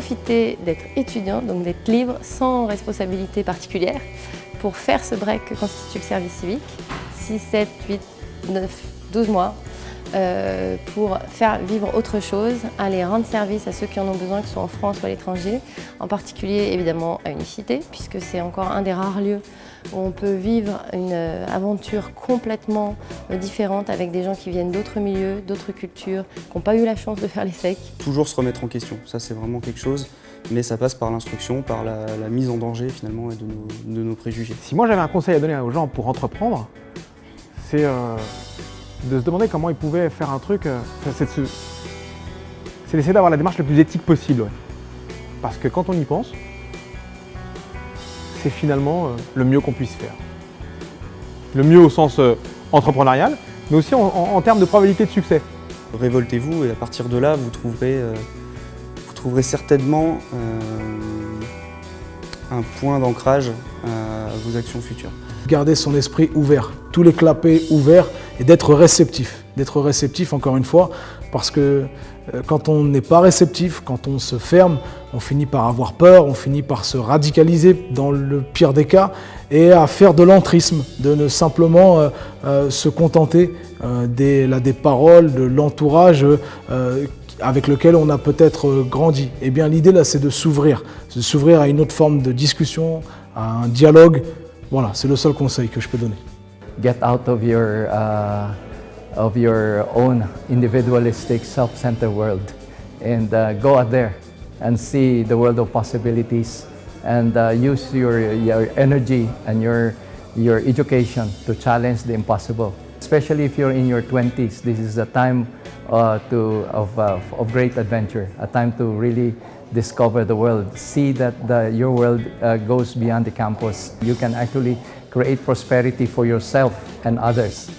profiter d'être étudiant, donc d'être libre, sans responsabilité particulière, pour faire ce break que constitue le service civique, 6, 7, 8, 9, 12 mois, pour faire vivre autre chose, aller rendre service à ceux qui en ont besoin, que ce soit en France ou à l'étranger, en particulier évidemment à Unicité, puisque c'est encore un des rares lieux où on peut vivre une aventure complètement différente avec des gens qui viennent d'autres milieux, d'autres cultures, qui n'ont pas eu la chance de faire les SEC. Toujours se remettre en question, ça c'est vraiment quelque chose, mais ça passe par l'instruction, par la mise en danger finalement de nos préjugés. Si moi j'avais un conseil à donner aux gens pour entreprendre, c'est de se demander comment ils pouvaient faire un truc, c'est d'essayer d'avoir la démarche la plus éthique possible. Ouais. Parce que quand on y pense, c'est finalement le mieux qu'on puisse faire. Le mieux au sens entrepreneurial, mais aussi en termes de probabilité de succès. Révoltez-vous et à partir de là, vous trouverez certainement un point d'ancrage à vos actions futures. Garder son esprit ouvert, tous les clapets ouverts et d'être réceptif. D'être réceptif encore une fois, parce que quand on n'est pas réceptif, quand on se ferme, on finit par avoir peur, on finit par se radicaliser dans le pire des cas et à faire de l'entrisme, de ne simplement se contenter des paroles, de l'entourage avec lequel on a peut-être grandi. Eh bien l'idée là c'est de s'ouvrir à une autre forme de discussion, à un dialogue. Voilà, c'est le seul conseil que je peux donner. Get out of your own individualistic, self-centered world, and go out there and see the world of possibilities, and use your energy and your education to challenge the impossible. Especially if you're in your 20s, this is a time of great adventure, a time to really discover the world, see that your world goes beyond the campus. You can actually create prosperity for yourself and others.